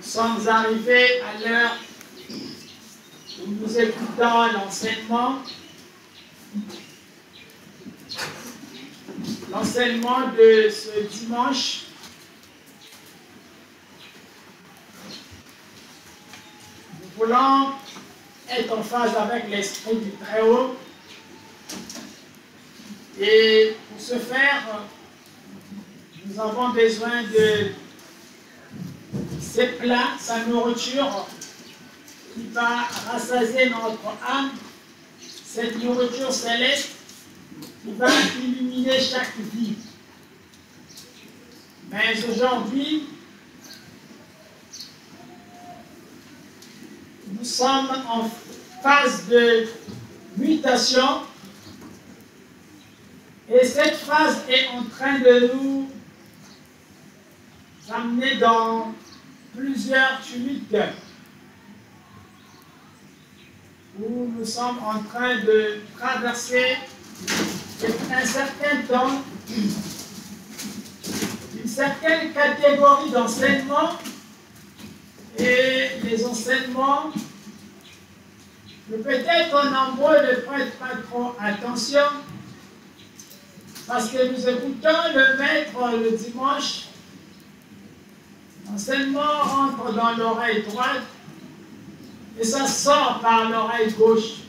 sommes arrivés à l'heure où nous écoutons l'enseignement de ce dimanche. Nous voulons être en phase avec l'Esprit du Très-Haut. Et pour ce faire, nous avons besoin de ces plats, sa nourriture qui va rassasier notre âme, cette nourriture céleste qui va illuminer chaque vie. Mais aujourd'hui, nous sommes en phase de mutation et cette phase est en train de nous amener dans plusieurs tumultes où nous sommes en train de traverser un certain temps, une certaine catégorie d'enseignement, et les enseignements que peut-être nombreux ne prêtent pas trop attention parce que nous écoutons le maître le dimanche. L'enseignement rentre dans l'oreille droite et ça sort par l'oreille gauche.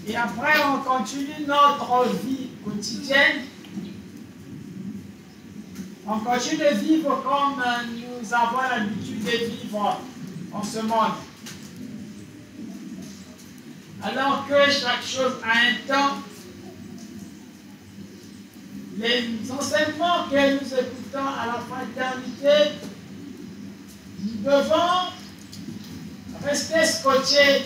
Et après, on continue notre vie quotidienne. On continue de vivre comme nous avons l'habitude de vivre en ce monde. Alors que chaque chose a un temps, les enseignements que nous écoutons à la fraternité, nous devons rester scotchés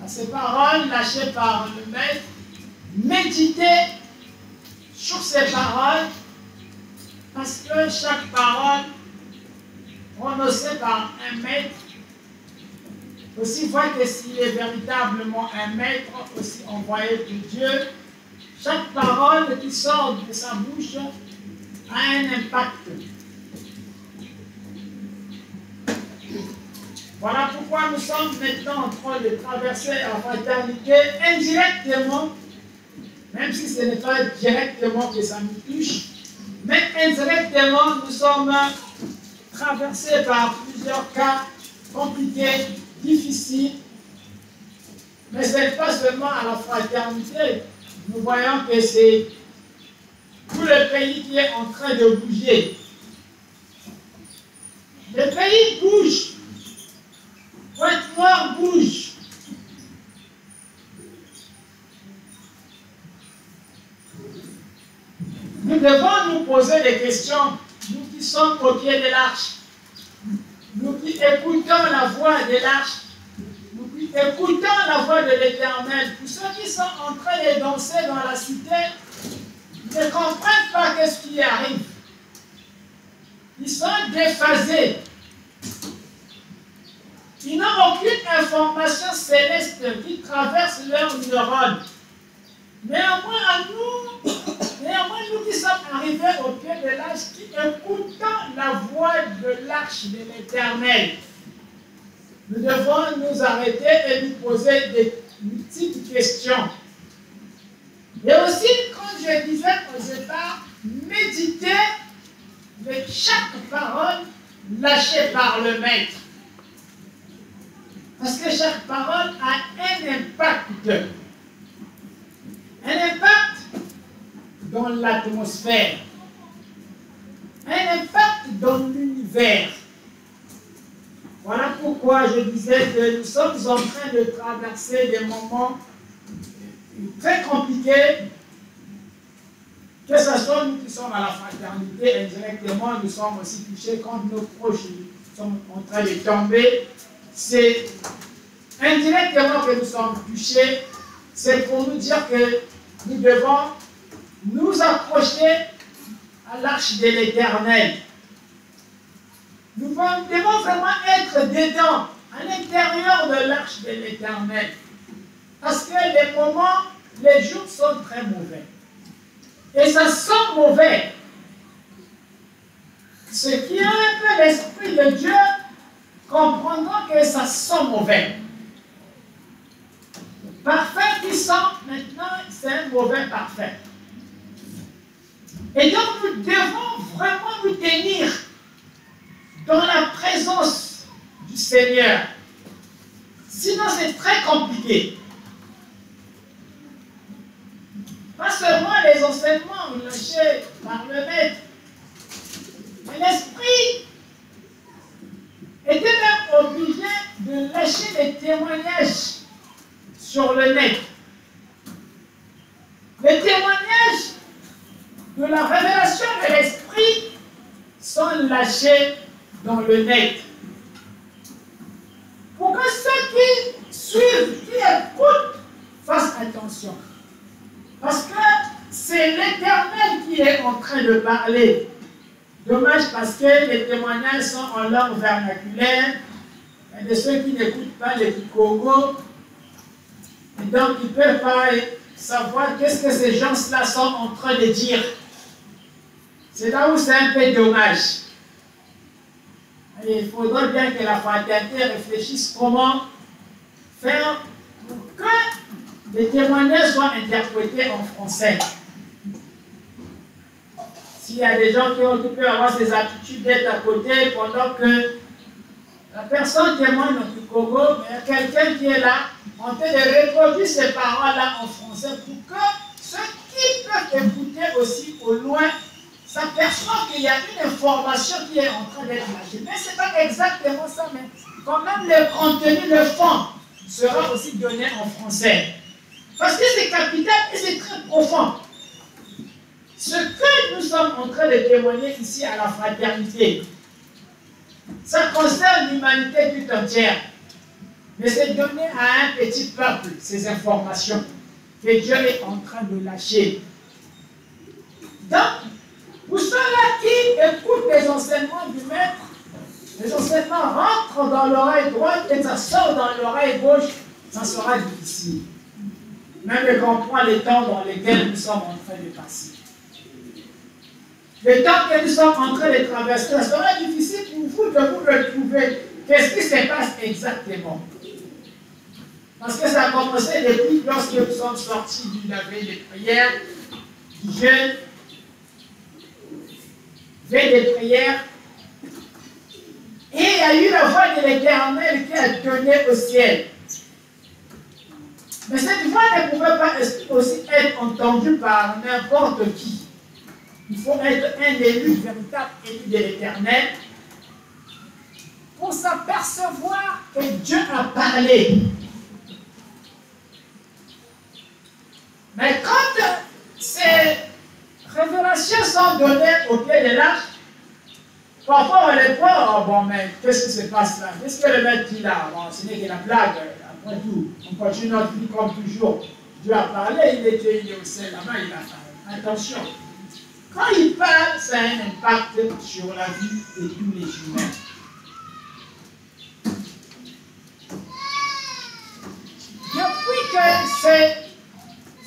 à ces paroles lâchées par le maître, méditer sur ces paroles, parce que chaque parole prononcée par un maître, aussi vrai que s'il est véritablement un maître, aussi envoyé de Dieu, chaque parole qui sort de sa bouche a un impact. Voilà pourquoi nous sommes maintenant en train de traverser la fraternité indirectement, même si ce n'est pas directement que ça nous touche, mais indirectement nous sommes traversés par plusieurs cas compliqués, difficiles. Mais ce n'est pas seulement à la fraternité. Nous voyons que c'est tout le pays qui est en train de bouger. Le pays bouge. Pointe-Noire bouge. Nous devons nous poser des questions, nous qui sommes au pied de l'arche, nous qui écoutons la voix de l'arche, nous qui écoutons la voix de l'Éternel. Pour ceux qui sont en train de danser dans la cité, ils ne comprennent pas ce qui arrive. Ils sont déphasés. Ils n'ont aucune information céleste qui traverse leurs neurones. Néanmoins, nous qui sommes arrivés au pied de l'arche, qui écoutons la voix de l'arche de l'Éternel, nous devons nous arrêter et nous poser des multiples questions. Et aussi, comme je disais au départ, méditer de chaque parole lâchée par le Maître. Parce que chaque parole a un impact. Un impact dans l'atmosphère. Un impact dans l'univers. Voilà pourquoi je disais que nous sommes en train de traverser des moments très compliqués. Que ce soit nous qui sommes à la fraternité, indirectement, nous sommes aussi touchés quand nos proches sont en train de tomber. C'est indirectement que nous sommes touchés. C'est pour nous dire que nous devons nous accrocher à l'arche de l'Éternel. Nous devons vraiment être dedans, à l'intérieur de l'arche de l'Éternel. Parce que les moments, les jours sont très mauvais. et ça sent mauvais. Ceux qui ont un peu l'Esprit de Dieu comprendront que ça sent mauvais. Le parfait qui sent, maintenant, c'est un mauvais parfait. Et donc, nous devons vraiment nous tenir dans la présence du Seigneur. Sinon, c'est très compliqué. Pas seulement les enseignements lâchés par le maître, mais l'Esprit était même obligé de lâcher des témoignages sur le net. Les témoignages de la révélation de l'Esprit sont lâchés dans le net. Pour que ceux qui suivent, qui écoutent, fassent attention. Parce que c'est l'Éternel qui est en train de parler. Dommage parce que les témoignages sont en langue vernaculaire. Et de ceux qui n'écoutent pas les Congo. Et donc ils ne peuvent pas savoir qu'est-ce que ces gens-là sont en train de dire. C'est là où c'est un peu dommage. Et il faudrait bien que la fraternité réfléchisse comment faire pour que les témoignages soient interprétés en français. S'il y a des gens qui peuvent avoir ces attitudes d'être à côté pendant que la personne témoigne dans le Congo, mais il y a quelqu'un qui est là en train de reproduire ces paroles-là en français pour que ceux qui peuvent écouter aussi au loin s'aperçoivent qu'il y a une information qui est en train d'être lâchée. Mais ce n'est pas exactement ça, mais quand même le contenu, le fond sera aussi donné en français. Parce que c'est capital et c'est très profond. Ce que nous sommes en train de témoigner ici à la fraternité, ça concerne l'humanité tout entière. Mais c'est donné à un petit peuple, ces informations que Dieu est en train de lâcher. Donc, pour ceux-là qui écoutent les enseignements du Maître, les enseignements rentrent dans l'oreille droite et ça sort dans l'oreille gauche, ça sera difficile. Même de comprendre les temps dans lesquels nous sommes en train de passer. Le temps que nous sommes en train de traverser, ça sera difficile pour vous de vous retrouver. Qu'est-ce qui se passe exactement? Parce que ça a commencé depuis lorsque nous sommes sortis du veille des prières, du jeûne, veille des prières. Et il y a eu la voix de l'Éternel qui a donné au ciel. Mais cette voix ne pouvait pas aussi être entendue par n'importe qui. Il faut être un élu, véritable élu de l'Éternel, pour s'apercevoir que Dieu a parlé. Mais quand ces révélations sont données au pied de l'arche, parfois on les prend, oh bon, mais qu'est-ce qui se passe là? Qu'est-ce que le maître dit là? Bon, ce n'est que la blague, après tout. On continue notre vie comme toujours. Dieu a parlé, il est Dieu, il est au ciel, là-bas, il a parlé. Attention. Quand il parle, ça a un impact sur la vie de tous les humains. Depuis que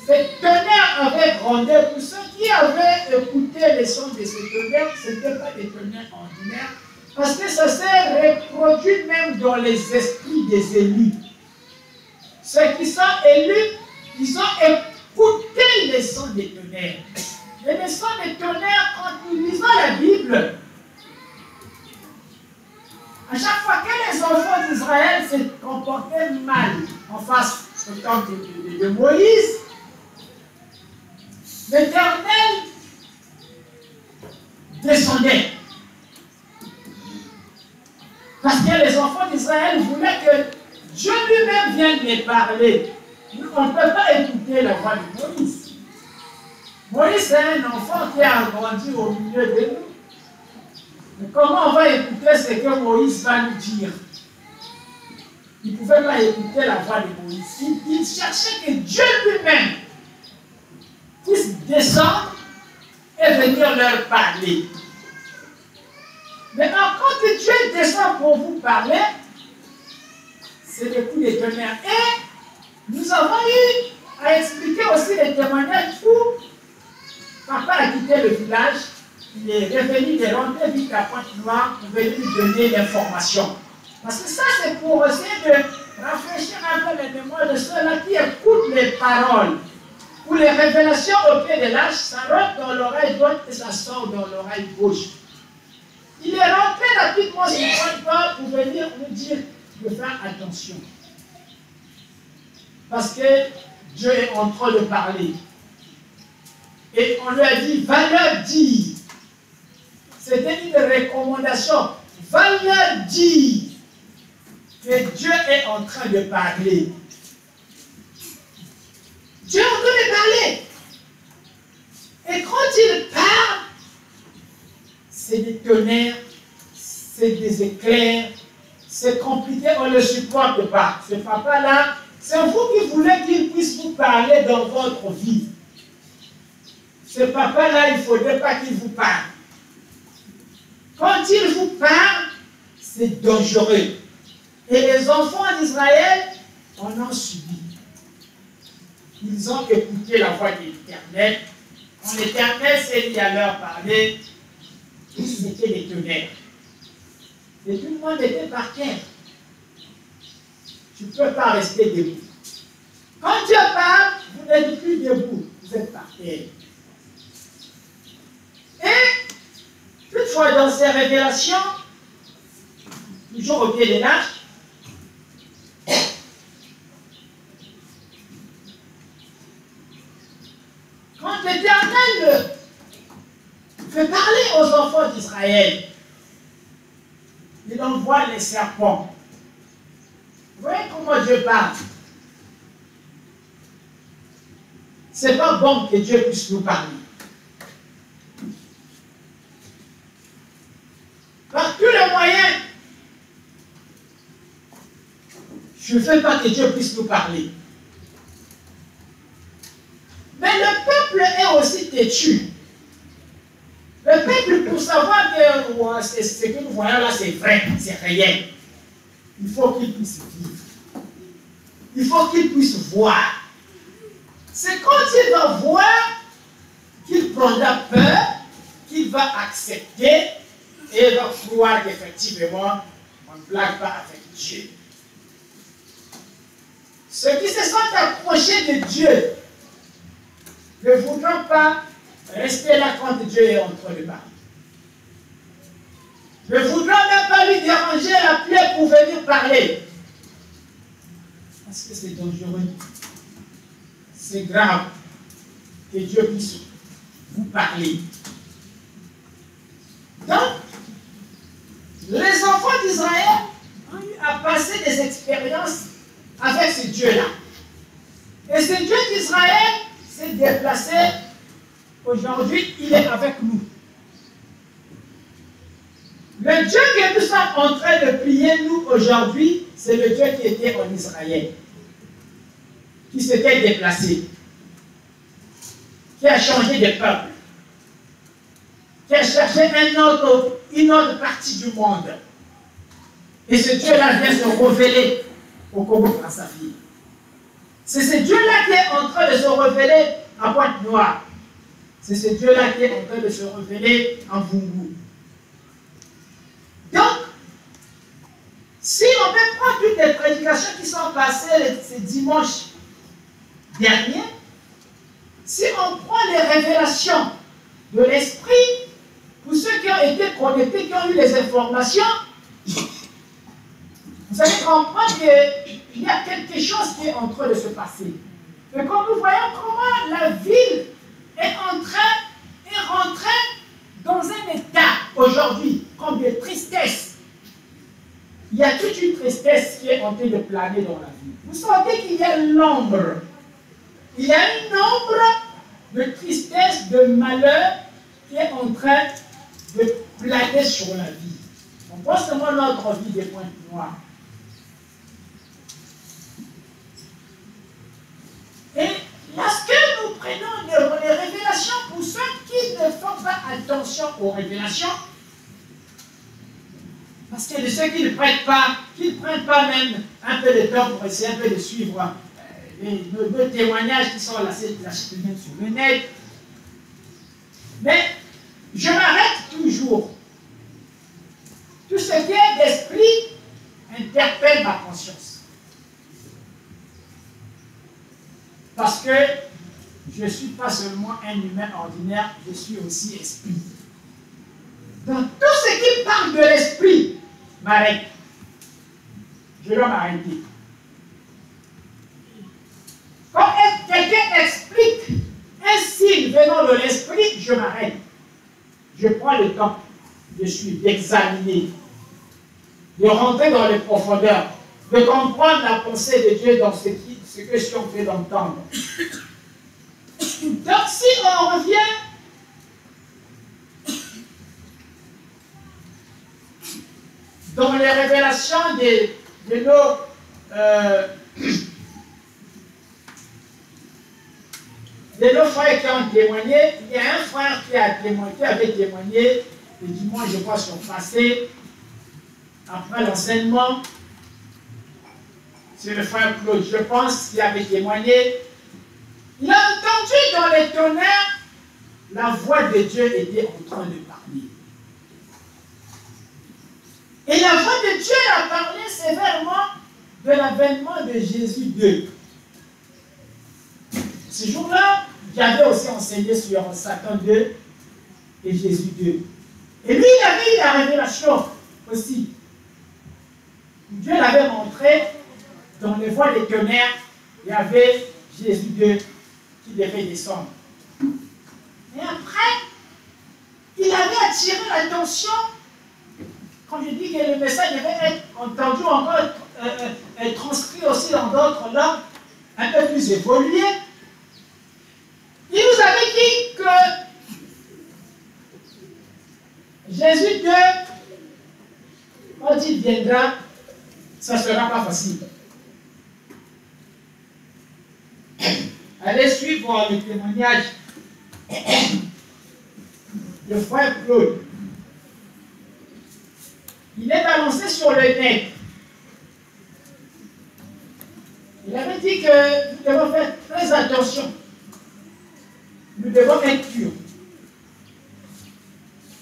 cette tonnerre avait grondé, pour ceux qui avaient écouté les sons de ce tonnerre, ce n'était pas des tonnerres ordinaires, parce que ça s'est reproduit même dans les esprits des élus. Ceux qui sont élus, ils ont écouté les sons des tonnerres. Et les sons des tonnerres, quand nous lisons la Bible, à chaque fois que les enfants d'Israël se comportaient mal en face au temps de Moïse, l'Éternel descendait. Parce que les enfants d'Israël voulaient que Dieu lui-même vienne les parler. Nous, on ne peut pas écouter la voix de Moïse. Moïse, c'est un enfant qui a grandi au milieu de nous. Mais comment on va écouter ce que Moïse va nous dire? Il ne pouvait pas écouter la voix de Moïse. Il cherchait que Dieu lui-même puisse descendre et venir leur parler. Maintenant, quand Dieu descend pour vous parler, c'est le coup des tonnerres. Et nous avons eu à expliquer aussi les témoignages où papa a quitté le village, il est revenu, il est rentré vite à Pointe-Noire pour venir lui donner l'information. Parce que ça, c'est pour essayer de rafraîchir un peu les mémoires de ceux-là qui écoutent les paroles. Ou les révélations au pied de l'âge, ça rentre dans l'oreille droite et ça sort dans l'oreille gauche. Il est rentré rapidement sur Pointe-Noire pour venir nous dire de faire attention. Parce que Dieu est en train de parler. Et on lui a dit, va leur dire. C'était une recommandation. Va leur dire que Dieu est en train de parler. Dieu est en train de parler. Et quand il parle, c'est des tonnerres, c'est des éclairs, c'est compliqué, on ne le supporte pas. Ce papa-là, c'est vous qui voulez qu'il puisse vous parler dans votre vie. Ce papa-là, il ne faudrait pas qu'il vous parle. Quand il vous parle, c'est dangereux. Et les enfants d'Israël en ont subi. Ils ont écouté la voix de l'Éternel. Quand l'Éternel s'est mis à leur parler, ils étaient des tonnerres. Et tout le monde était par terre. Tu ne peux pas rester debout. Quand Dieu parle, vous n'êtes plus debout, vous êtes par terre. Et, toutefois, dans ces révélations, toujours au pied des l'arche, quand l'Éternel fait parler aux enfants d'Israël, il envoie les serpents. Vous voyez comment Dieu parle? Ce n'est pas bon que Dieu puisse nous parler. Par tous les moyens, je ne veux pas que Dieu puisse nous parler. Mais le peuple est aussi têtu. Le peuple, pour savoir que ce que nous voyons là, c'est vrai, c'est réel, il faut qu'il puisse vivre. Il faut qu'il puisse voir. C'est quand il va voir qu'il prendra peur, qu'il va accepter et il va croire qu'effectivement, on ne blague pas avec Dieu. Ceux qui se sont approchés de Dieu ne voudront pas rester là quand Dieu est en train de parler. Ne voudront même pas lui déranger la plaie pour venir parler. Parce que c'est dangereux. C'est grave que Dieu puisse vous parler. Donc, les enfants d'Israël ont eu à passer des expériences avec ce Dieu-là. Et ce Dieu d'Israël s'est déplacé. Aujourd'hui, il est avec nous. Le Dieu que nous sommes en train de prier, nous, aujourd'hui, c'est le Dieu qui était en Israël, qui s'était déplacé, qui a changé de peuple, qui a cherché une autre partie du monde. Et ce Dieu-là vient se révéler au Congo-Brazzaville. C'est ce Dieu-là qui est en train de se révéler à Pointe-Noire. C'est ce Dieu-là qui est en train de se révéler en Vungu. Donc, si on peut prendre toutes les prédications qui sont passées ces dimanches derniers, si on prend les révélations de l'Esprit, pour ceux qui ont été connectés, qui ont eu les informations, vous allez comprendre qu'il y a quelque chose qui est en train de se passer. Et comme nous voyons comment la ville est rentrée dans un état aujourd'hui, comme de tristesse. Il y a toute une tristesse qui est en train de planer dans la vie. Vous sentez qu'il y a l'ombre. Il y a une ombre de tristesse, de malheur qui est en train de planer sur la vie. On voit seulement notre vie des points noirs. Et lorsque nous prenons les révélations, pour ceux qui ne font pas attention aux révélations, parce que de ceux qui ne prennent pas même un peu de temps pour essayer un peu de suivre nos témoignages qui sont là sur le net, réveille ma conscience. Parce que je ne suis pas seulement un humain ordinaire, je suis aussi esprit. Donc tout ce qui parle de l'esprit m'arrête. Je dois m'arrêter. Quand quelqu'un explique un signe venant de l'esprit, je m'arrête. Je prends le temps de suivre, d'examiner, de rentrer dans les profondeurs, de comprendre la pensée de Dieu dans ce que je suis en train d'entendre. Donc si on revient dans les révélations de nos frères qui ont témoigné, il y a un frère qui avait témoigné le dimanche, je crois, surpassé, après l'enseignement, c'est le frère Claude, je pense, qui avait témoigné. Il a entendu dans les tonnerres, la voix de Dieu était en train de parler. Et la voix de Dieu a parlé sévèrement de l'avènement de Jésus 2. Ce jour-là, j'avais aussi enseigné sur Satan 2 et Jésus 2. Et lui, il avait eu la révélation aussi. Dieu l'avait montré dans les voies des tonnerres, il y avait Jésus 2 qui devait descendre. Et après, il avait attiré l'attention, quand je dis que le message devait être entendu encore, transcrit aussi dans d'autres langues, un peu plus évoluées. Il nous avait dit que Jésus 2, quand il viendra, ça ne sera pas facile. Allez suivre le témoignage de frère Claude. Il est balancé sur le net. Il avait dit que nous devons faire très attention. Nous devons être purs.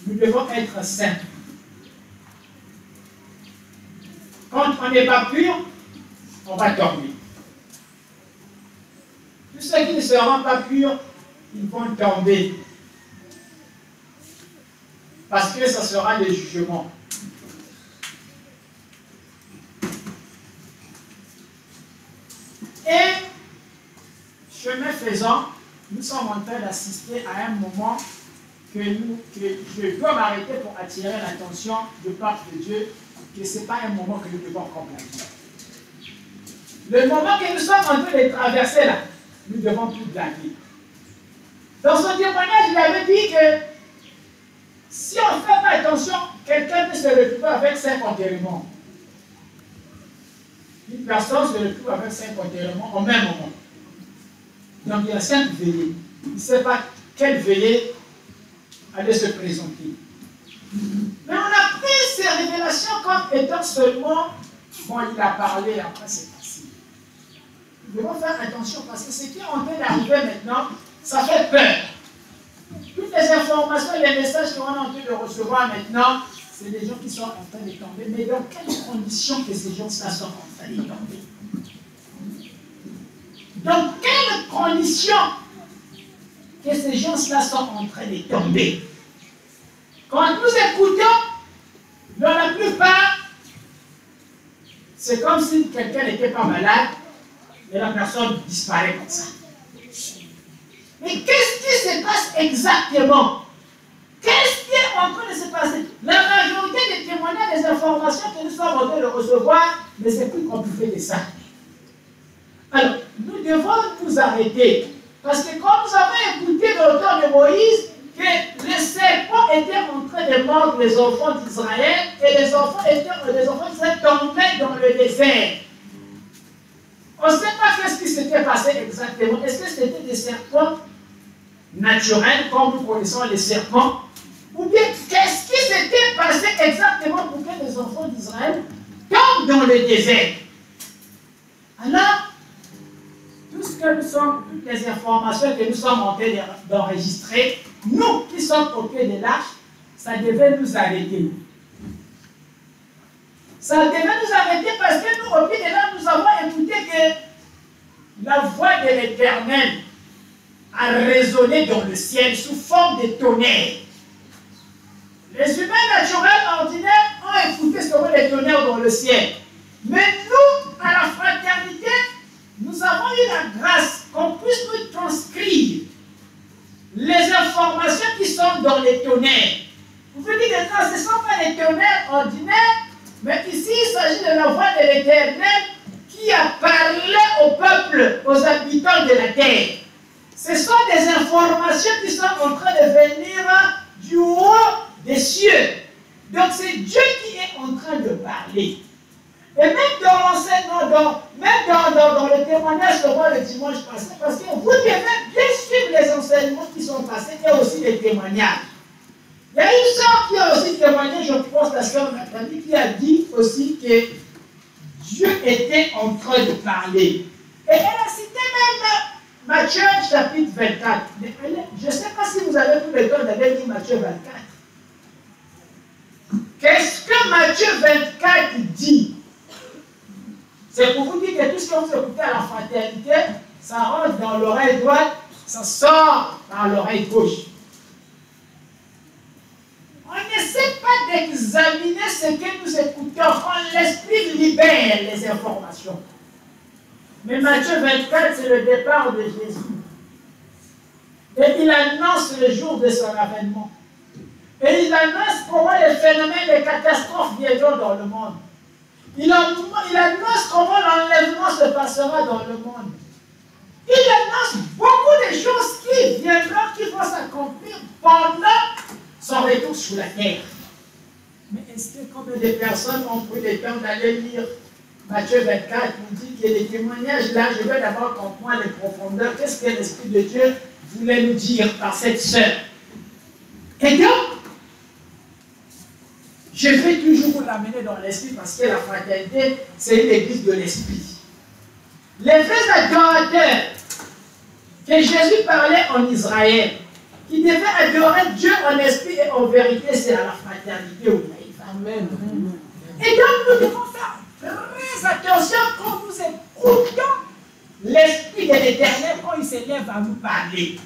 Nous devons être saints. Quand on n'est pas pur, on va tomber. Tous ceux qui ne seront pas purs, ils vont tomber. Parce que ça sera le jugement. Et, chemin faisant, nous sommes en train d'assister à un moment que je dois m'arrêter pour attirer l'attention de part de Dieu, que ce n'est pas un moment que nous devons comprendre. Le moment que nous sommes en train de traverser là, nous devons plus blaguer. Dans son témoignage, il avait dit que si on ne fait pas attention, quelqu'un peut se retrouver avec 5 enterrements. Une personne se retrouve avec 5 enterrements au même moment. Donc il y a 5 veillées. Il ne sait pas quelle veillée allait se présenter. Mais on a pris ces révélations comme étant seulement, bon, il a parlé, après c'est passé. Nous devons faire attention parce que ce qui est en train d'arriver maintenant, ça fait peur. Toutes les informations, les messages qu'on est en train de recevoir maintenant, c'est des gens qui sont en train de tomber. Mais dans quelles conditions que ces gens-là sont en train de tomber? Dans quelles conditions que ces gens-là sont en train de tomber? Quand nous écoutons, dans la plupart, c'est comme si quelqu'un n'était pas malade et la personne disparaît comme ça. Mais qu'est-ce qui se passe exactement? Qu'est-ce qui est en train de se passer? La majorité des témoignages, des informations que nous sommes en train de recevoir, mais c'est plus compliqué que ça. Alors, nous devons nous arrêter. Parce que quand nous avons écouté dans le temps de Moïse, que les serpents étaient en train de mordre les enfants d'Israël, et les enfants d'Israël tombaient dans le désert. On ne sait pas ce qui s'était passé exactement. Est-ce que c'était des serpents naturels, comme nous connaissons les serpents? Ou bien, qu'est-ce qui s'était passé exactement pour que les enfants d'Israël tombent dans le désert? Alors, tout ce que nous sommes, toutes les informations que nous sommes en train d'enregistrer, nous qui sommes au pied de l'arche, ça devait nous arrêter. Ça devait nous arrêter parce que nous, au pied de là, nous avons écouté que la voix de l'Éternel a résonné dans le ciel sous forme de tonnerre. Les humains naturels ordinaires ont écouté ce mot de tonnerre dans le ciel. Mais nous, à la fraternité, nous avons eu la grâce qu'on puisse nous transcrire les informations qui sont dans les tonnerres. Vous pouvez dire que ce ne sont pas les tonnerres ordinaires, mais ici il s'agit de la voix de l'Éternel qui a parlé au peuple, aux habitants de la terre. Ce sont des informations qui sont en train de venir du haut des cieux. Donc c'est Dieu qui est en train de parler. Et même dans l'enseignement, même dans le témoignage que moi le dimanche passé, parce que vous devez bien suivre les enseignements qui sont passés et aussi les témoignages. Il y a une sœur qui a aussi témoigné, je pense, la sœur Nathalie, qui a dit aussi que Dieu était en train de parler. Et elle a cité même Matthieu chapitre 24. Je ne sais pas si vous avez tout le temps d'aller lire Matthieu 24. Qu'est-ce que Matthieu 24 dit? C'est pour vous dire que tout ce que vous écoutez à la fraternité, ça rentre dans l'oreille droite, ça sort par l'oreille gauche. On n'essaie pas d'examiner ce que nous écoutons quand l'Esprit libère les informations. Mais Matthieu 24, c'est le départ de Jésus. Et il annonce le jour de son avènement. Et il annonce comment les phénomènes, les catastrophes viendront dans le monde. Il annonce comment l'enlèvement se passera dans le monde. Il annonce beaucoup de choses qui viendront, qui vont s'accomplir pendant son retour sur la terre. Mais est-ce que combien de personnes ont pris le temps d'aller lire Matthieu 24 pour dire que les témoignages là, je vais d'abord comprendre les profondeurs, qu'est-ce que l'Esprit de Dieu voulait nous dire par cette sœur. Et donc, je vais toujours vous l'amener dans l'esprit parce que la fraternité, c'est l'église de l'esprit. Les vrais adorateurs que Jésus parlait en Israël, qui devaient adorer Dieu en esprit et en vérité, c'est à la fraternité où il va. Amen. Et donc, nous devons faire très attention quand nous écoutons l'esprit de l'Éternel quand il s'élève à nous parler.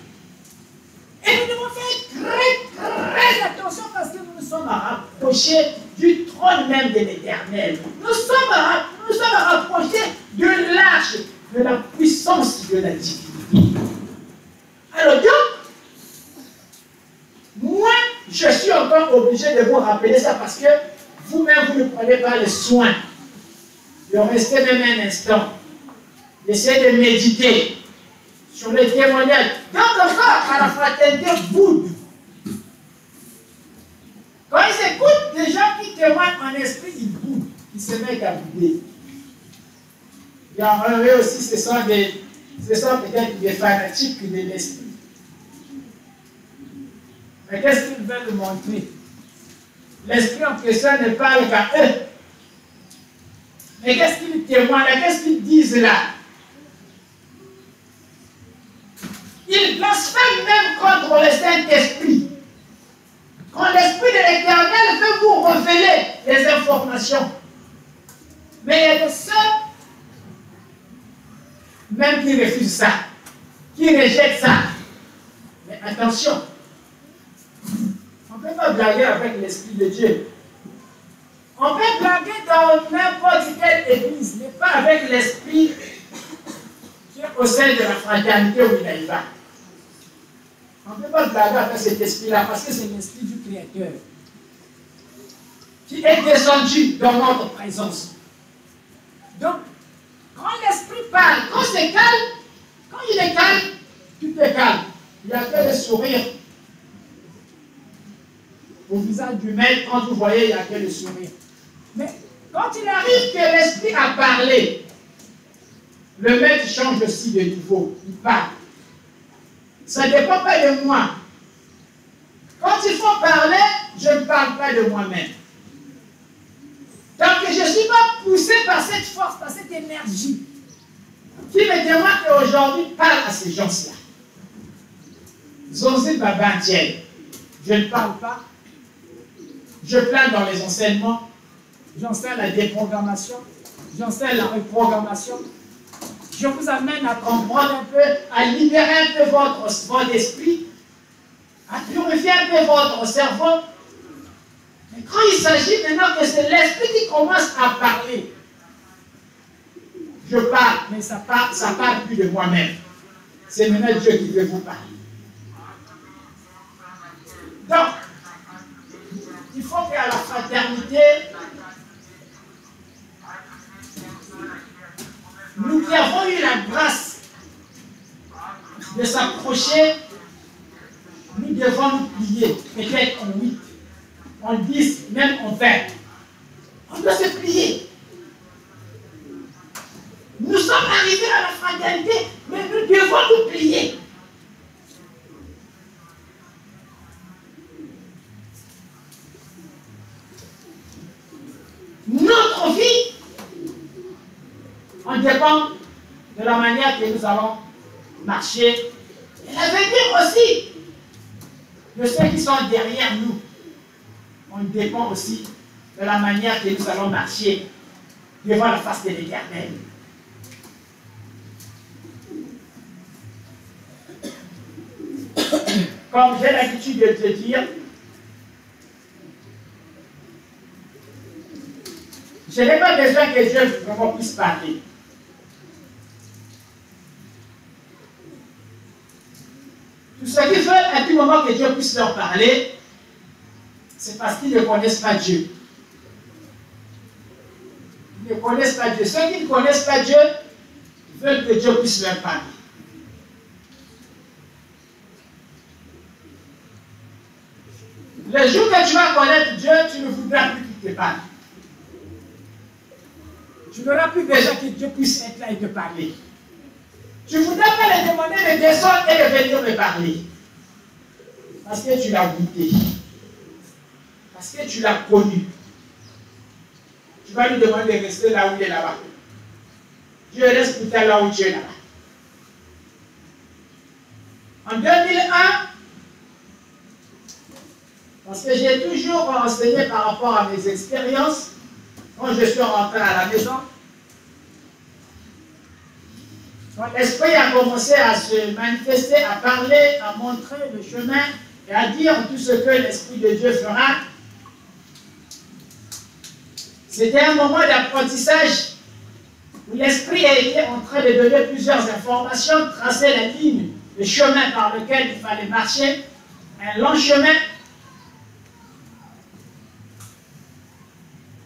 Et nous devons faire très attention parce que nous nous sommes rapprochés du trône même de l'Éternel. Nous sommes rapprochés de l'arche, de la puissance de la divinité. Alors donc, moi, je suis encore obligé de vous rappeler ça parce que vous-même, vous ne prenez pas le soin de rester même un instant, d'essayer de méditer sur les témoignages. Donc encore à la fraternité boude. Quand ils écoutent des gens qui témoignent en esprit, ils boudent, ils se mettent à bouder. Il y en a aussi, ce sont peut-être des fanatiques de l'esprit. Mais qu'est-ce qu'ils veulent nous montrer? L'esprit en question ne parle qu'à eux. Mais qu'est-ce qu'ils témoignent? Qu'est-ce qu'ils disent là? Ils blasphèment même contre le Saint-Esprit. Quand l'Esprit de l'Éternel veut vous révéler les informations. Mais il y a des sœurs, même qui refusent ça, qui rejettent ça. Mais attention, on ne peut pas blaguer avec l'Esprit de Dieu. On peut blaguer dans n'importe quelle église, mais pas avec l'Esprit qui est au sein de la fraternité où il va. On ne peut pas blaguer avec cet esprit-là parce que c'est l'esprit du Créateur qui est descendu dans notre présence. Donc, quand l'esprit parle, quand c'est calme, quand il est calme, tout est calme. Il y a que le sourire. Au visage du maître, quand vous voyez, il n'y a que le sourire. Mais quand il arrive que l'esprit a parlé, le maître change aussi de niveau. Il parle. Ça ne dépend pas de moi. Quand il faut parler, je ne parle pas de moi-même. Tant que je ne suis pas poussé par cette force, par cette énergie, qui me demande qu'aujourd'hui, parle à ces gens-là. Zonzi Babantien, je ne parle pas. Je plane dans les enseignements. j'enseigne la déprogrammation, j'enseigne la reprogrammation. Je vous amène à comprendre un peu, à libérer un peu votre esprit, à purifier un peu votre cerveau. Mais quand il s'agit maintenant que c'est l'esprit qui commence à parler, je parle, mais ça parle plus de moi-même. C'est maintenant Dieu qui veut vous parler. Donc, il faut qu'à la fraternité, nous qui avons eu la grâce de s'approcher, nous devons nous plier, peut-être en 8, en 10, même en 20. On doit se plier. Nous sommes arrivés à la fraternité, mais nous devons nous plier. Notre vie, on dépend de la manière que nous allons marcher. Et l'avenir aussi de ceux qui sont derrière nous. On dépend aussi de la manière que nous allons marcher devant la face de l'Éternel. Comme j'ai l'habitude de te dire, je n'ai pas besoin que Dieu vraiment puisse parler. Tous ceux qui veulent à tout moment que Dieu puisse leur parler, c'est parce qu'ils ne connaissent pas Dieu. Ils ne connaissent pas Dieu. Ceux qui ne connaissent pas Dieu veulent que Dieu puisse leur parler. Le jour que tu vas connaître Dieu, tu ne voudras plus qu'il te parle. Tu n'auras plus besoin que Dieu puisse être là et te parler. Tu ne voudras pas lui demander de descendre et de venir me parler. Parce que tu l'as goûté. Parce que tu l'as connu. Tu vas lui demander de rester là où il est là-bas. Dieu reste pour toi là où tu es là-bas. En 2001, parce que j'ai toujours enseigné par rapport à mes expériences, quand je suis rentré à la maison, l'esprit a commencé à se manifester, à parler, à montrer le chemin et à dire tout ce que l'Esprit de Dieu fera. C'était un moment d'apprentissage où l'Esprit a été en train de donner plusieurs informations, tracer la ligne, le chemin par lequel il fallait marcher, un long chemin.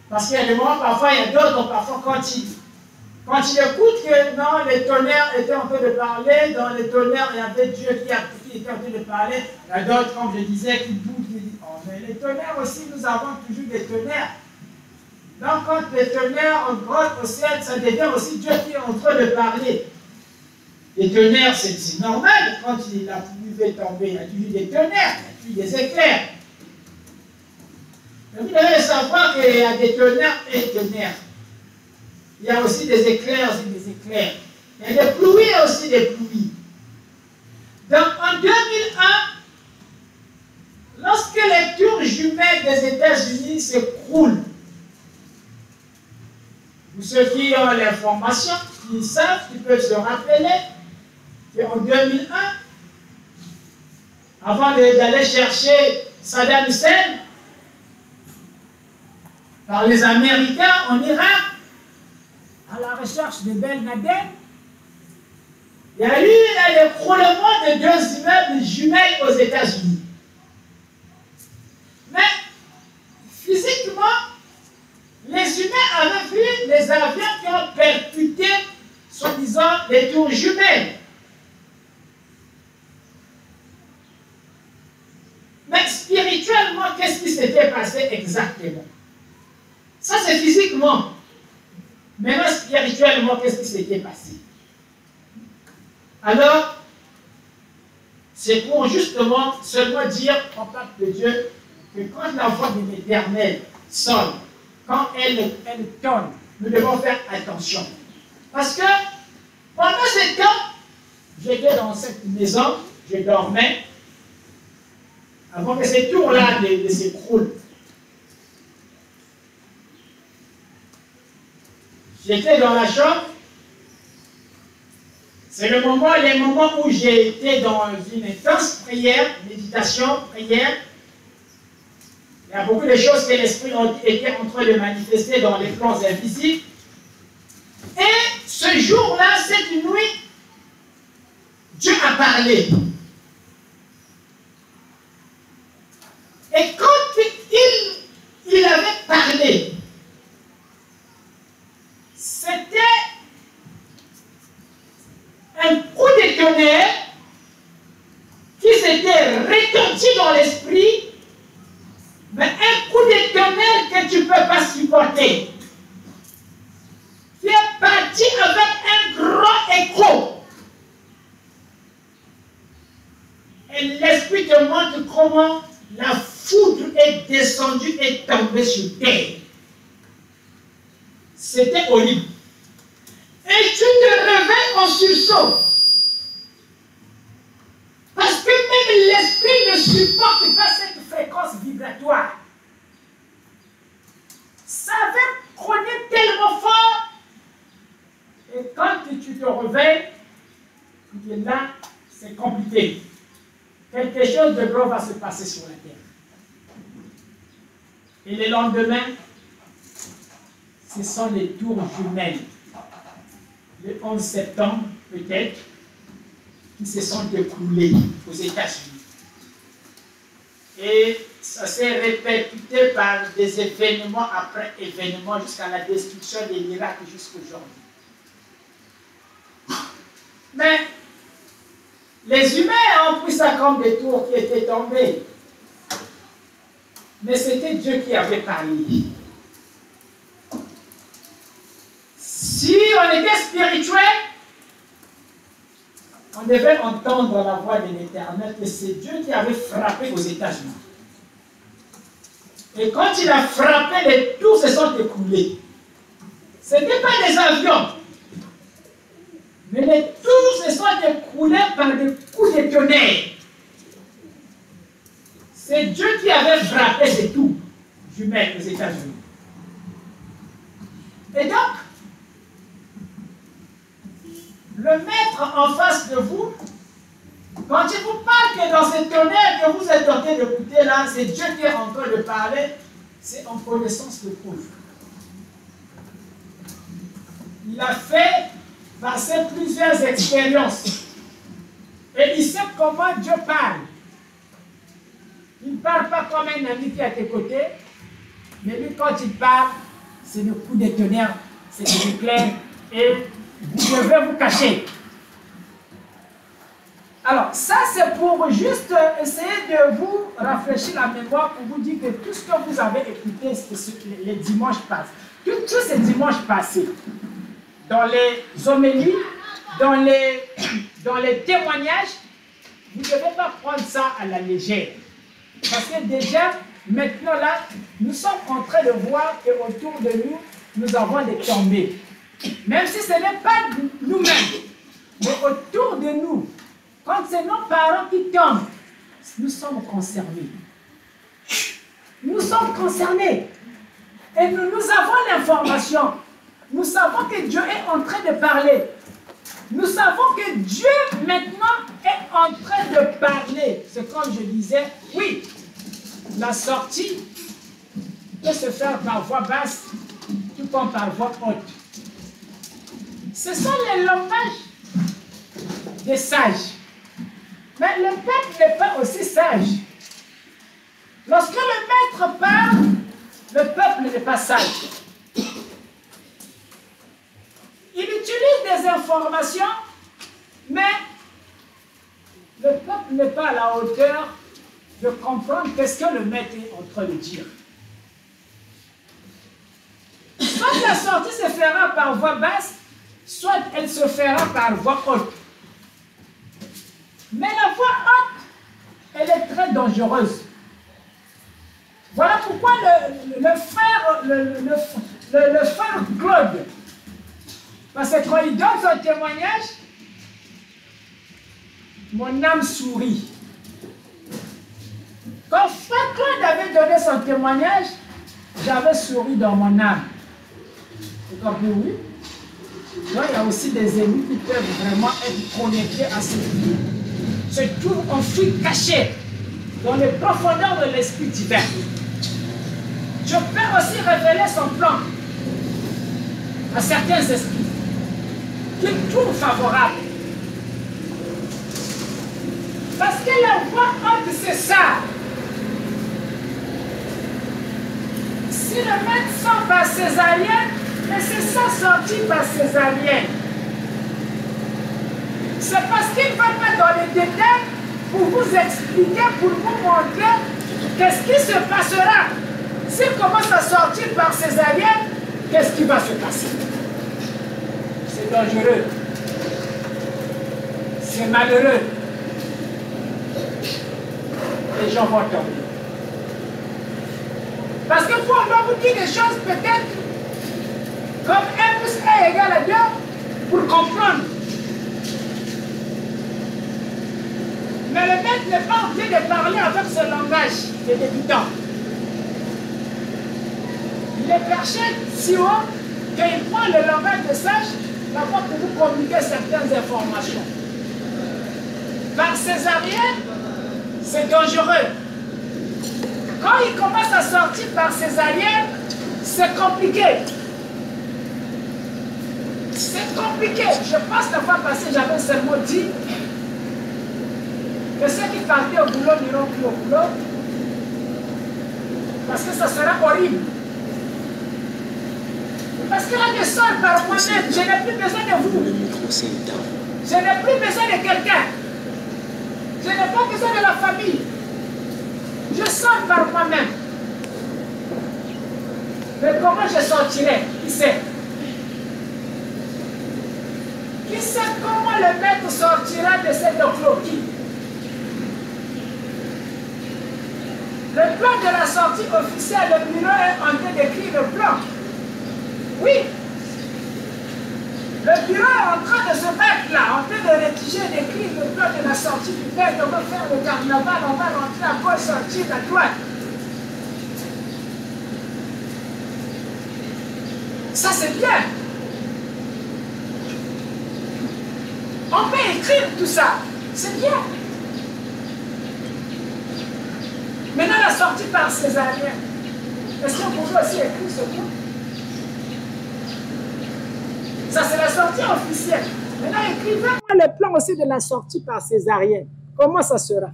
Parce qu'il y a des moments, parfois, il y a d'autres, parfois, quand il écoute que non, les tonnerres étaient en train de parler, dans les tonnerres, il y avait Dieu qui était en train de parler. Il y a d'autres, comme je disais, qui bougent, qui disent, oh, mais les tonnerres aussi, nous avons toujours des tonnerres. Donc, quand les tonnerres grottent au ciel, ça devient aussi Dieu qui est en train de parler. Les tonnerres, c'est normal, quand la pluie va tomber, il y a toujours des tonnerres, il y a toujours des éclairs. Mais vous devez savoir qu'il y a des tonnerres et des tonnerres. Il y a aussi des éclairs et des éclairs. Il y a des pluies et aussi des pluies. Donc en 2001, lorsque les tours jumelles des États-Unis s'écroulent, pour ceux qui ont l'information, qui savent, qui peuvent se rappeler qu'en 2001, avant d'aller chercher Saddam Hussein par les Américains en Irak, à la recherche de Ben Laden, il y a eu l'écroulement de 2 immeubles jumelles aux États-Unis. Mais physiquement, les humains avaient vu les avions qui ont percuté, soi-disant, les tours jumelles. Mais spirituellement, qu'est-ce qui s'était passé exactement? Ça, c'est physiquement. Maintenant, spirituellement, qu'est-ce qui s'était passé? Alors, c'est pour justement seulement dire en part de Dieu que quand la voix de l'Éternel sonne, quand elle tonne, nous devons faire attention. Parce que pendant ce temps, j'étais dans cette maison, je dormais, avant que ces tours-là ne s'écroulent. J'étais dans la chambre. C'est les moments où j'ai été dans une intense prière, méditation, prière. Il y a beaucoup de choses que l'Esprit était en train de manifester dans les plans invisibles. Et ce jour-là, cette nuit, Dieu a parlé. Et quand il avait parlé, c'était un coup de tonnerre qui s'était retenti dans l'esprit, mais un coup de tonnerre que tu ne peux pas supporter. Tu es parti avec un grand écho. Et l'esprit te montre comment la foudre est descendue et tombée sur terre. C'était horrible. Et tu te réveilles en sursaut. Parce que même l'esprit ne supporte pas cette fréquence vibratoire. Ça avait prôné tellement fort. Et quand tu te réveilles, tu es là, c'est compliqué. Quelque chose de gros va se passer sur la terre. Et le lendemain, ce sont les tours jumelles. Le 11 septembre, peut-être, qui se sont écoulés aux États-Unis. Et ça s'est répercuté par des événements après événements jusqu'à la destruction de l'Irak jusqu'aujourd'hui. Mais les humains ont pris ça comme des tours qui étaient tombés. Mais c'était Dieu qui avait parlé. Si on était spirituel, on devait entendre la voix de l'Éternel, que c'est Dieu qui avait frappé aux États-Unis. Et quand il a frappé, les tours se sont écoulés. Ce n'étaient pas des avions, mais les tours se sont écoulés par des coups de tonnerre. C'est Dieu qui avait frappé ces tours jumelles aux États-Unis. Et donc, le maître en face de vous, quand il vous parle que dans ce tonnerre que vous êtes en train d'écouter là, c'est Dieu qui est en train de parler, c'est en connaissance de cause. Il a fait passer plusieurs expériences. Et il sait comment Dieu parle. Il ne parle pas comme un ami qui est à tes côtés, mais lui, quand il parle, c'est le coup de tonnerre, c'est de l'éclair, et vous devez vous cacher. Alors, ça, c'est pour juste essayer de vous rafraîchir la mémoire, pour vous dire que tout ce que vous avez écouté les dimanches passés, tous ces dimanches passés, dans les homélies, dans les témoignages, vous ne devez pas prendre ça à la légère. Parce que déjà, maintenant là, nous sommes en train de voir qu'autour de nous, nous avons des tombées. Même si ce n'est pas nous-mêmes, mais autour de nous, quand c'est nos parents qui tombent, nous sommes concernés. Nous sommes concernés. Et nous avons l'information. Nous savons que Dieu est en train de parler. Nous savons que Dieu maintenant est en train de parler. C'est comme je disais, oui, la sortie peut se faire par voix basse, tout comme par voix haute. Ce sont les langages des sages. Mais le peuple n'est pas aussi sage. Lorsque le maître parle, le peuple n'est pas sage. Il utilise des informations, mais le peuple n'est pas à la hauteur de comprendre qu'est-ce que le maître est en train de dire. Soit la sortie se fera par voix basse, soit elle se fera par voix haute. Mais la voix haute, elle est très dangereuse. Voilà pourquoi le frère Claude, parce que quand il donne son témoignage, mon âme sourit. Quand frère Claude avait donné son témoignage, j'avais souri dans mon âme. Vous comprenez, oui? Donc, il y a aussi des ennemis qui peuvent vraiment être connectés à ce vie. Se trouvent ensuite cachés dans les profondeurs de l'esprit divin. Je peux aussi révéler son plan à certains esprits qu'ils trouvent favorables. Parce que la voie entre c'est ça. Si le maître sort par césarienne, mais c'est ça sorti par césarienne. C'est parce qu'il ne va pas dans les détails pour vous expliquer, pour vous montrer qu'est-ce qui se passera. S'il commence à sortir par césarienne, qu'est-ce qui va se passer? C'est dangereux. C'est malheureux. Les gens vont tomber. Parce que pour on va vous dire des choses peut-être comme 1 plus 1 égale à 2 pour comprendre. Mais le maître n'est pas en train de parler avec ce langage des débutants. Il est perché si haut qu'il prend le langage de sage d'abord pour vous communiquer certaines informations. Par césarienne, c'est dangereux. Quand il commence à sortir par césarienne, c'est compliqué. C'est compliqué. Je pense la fois passée, j'avais seulement dit que ceux qui partaient au boulot n'iront plus au boulot parce que ça sera horrible. Parce que là, je sors par moi-même, je n'ai plus besoin de vous. Je n'ai plus besoin de quelqu'un. Je n'ai pas besoin de la famille. Je sors par moi-même. Mais comment je sortirai? Qui sait? Qui sait comment le maître sortira de cette cloquille? Le plan de la sortie officielle, le bureau est en train d'écrire le plan. Oui. Le bureau est en train de se mettre là, en train de rédiger, d'écrire le plan de la sortie du maître. On va faire le carnaval, on va rentrer à gauche, sortir à droite. Ça c'est bien. On peut écrire tout ça. C'est bien. Maintenant, la sortie par césarienne. Est-ce qu'on pouvait aussi écrire ce plan? Ça, c'est la sortie officielle. Maintenant, écrivez-moi le plan aussi de la sortie par césarienne. Comment ça sera?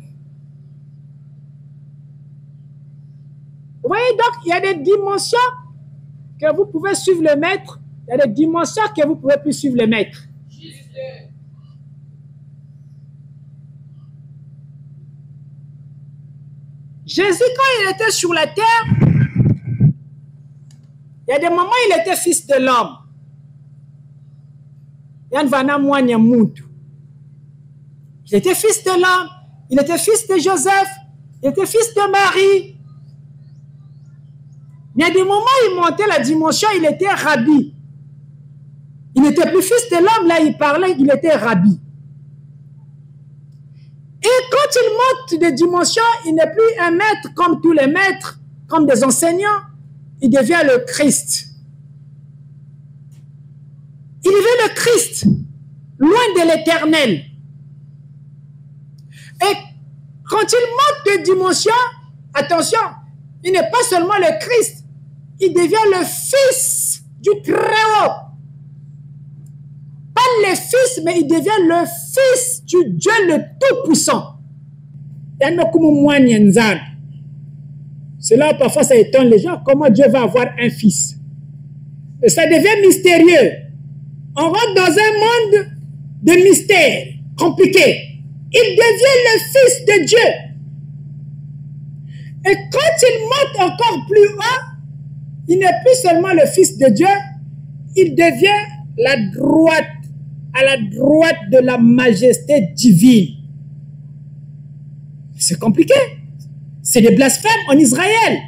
Vous voyez donc, il y a des dimensions que vous pouvez suivre le maître. Il y a des dimensions que vous ne pouvez plus suivre le maître. Jésus, quand il était sur la terre, il y a des moments où il était fils de l'homme. Il était fils de l'homme, il était fils de Joseph, il était fils de Marie. Mais il y a des moments où il montait la dimension, il était rabbi. Il n'était plus fils de l'homme, là il parlait, il était rabbi. Et quand il monte de dimension, il n'est plus un maître comme tous les maîtres, comme des enseignants. Il devient le Christ. Il devient le Christ, loin de l'éternel. Et quand il monte de dimension, attention, il n'est pas seulement le Christ, il devient le Fils du Très-Haut. Pas le Fils, mais il devient le Fils du Dieu le Tout-Puissant. Cela, parfois, ça étonne les gens. Comment Dieu va avoir un fils? Et ça devient mystérieux. On rentre dans un monde de mystère compliqué. Il devient le Fils de Dieu. Et quand il monte encore plus haut, il n'est plus seulement le Fils de Dieu, il devient à la droite de la majesté divine. C'est compliqué. C'est des blasphèmes en Israël.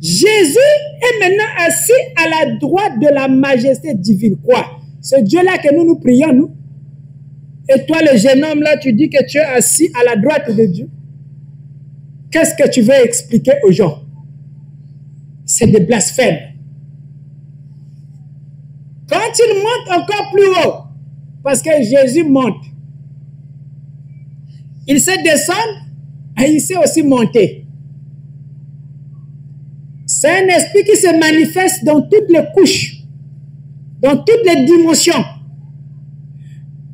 Jésus est maintenant assis à la droite de la majesté divine. Quoi? Ce Dieu-là que nous prions, nous. Et toi, le jeune homme là, tu dis que tu es assis à la droite de Dieu. Qu'est-ce que tu veux expliquer aux gens? C'est des blasphèmes. Quand Quand il monte encore plus haut, parce que Jésus monte, il sait descendre et il sait aussi monter. C'est un esprit qui se manifeste dans toutes les couches, dans toutes les dimensions.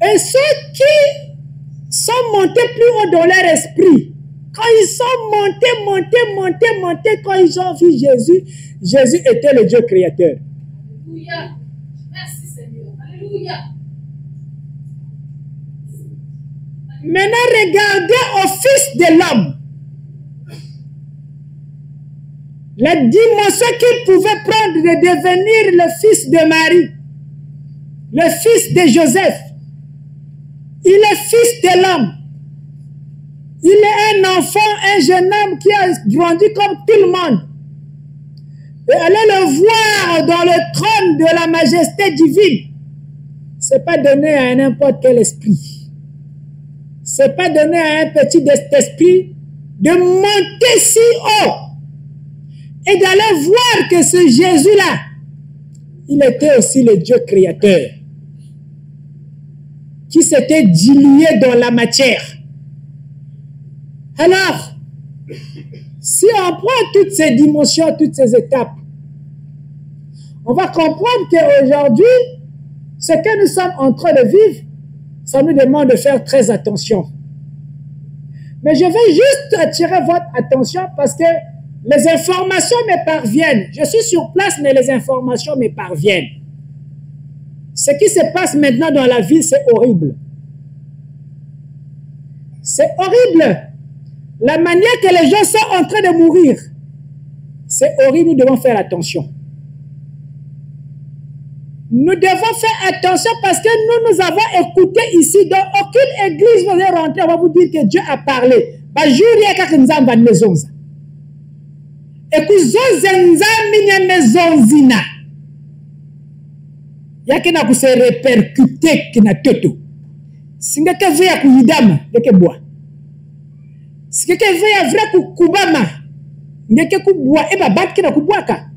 Et ceux qui sont montés plus haut dans leur esprit, quand ils sont montés, quand ils ont vu Jésus, Jésus était le Dieu créateur. Alléluia. Merci Seigneur. Alléluia. Maintenant, regardez au Fils de l'homme. La dimension qu'il pouvait prendre de devenir le fils de Marie, le fils de Joseph. Il est fils de l'homme. Il est un enfant, un jeune homme qui a grandi comme tout le monde. Et allez le voir dans le trône de la majesté divine. Ce n'est pas donné à n'importe quel esprit. Ce n'est pas donné à un petit esprit de monter si haut et d'aller voir que ce Jésus-là, il était aussi le Dieu créateur qui s'était dilué dans la matière. Alors, si on prend toutes ces dimensions, toutes ces étapes, on va comprendre qu'aujourd'hui, ce que nous sommes en train de vivre, ça nous demande de faire très attention. Mais je vais juste attirer votre attention parce que les informations me parviennent. Je suis sur place, mais les informations me parviennent. Ce qui se passe maintenant dans la ville, c'est horrible. C'est horrible. La manière que les gens sont en train de mourir, c'est horrible, nous devons faire attention. Nous devons faire attention parce que nous avons écouté ici, dans aucune église vous allez rentrer, on va vous dire que Dieu a parlé. Yakena kuse répercuter kina toto. Singeke veya kuyidama ndeke bois. Singeke veya vrai kukubama ndeke kubwa eba bat kina kubwaka.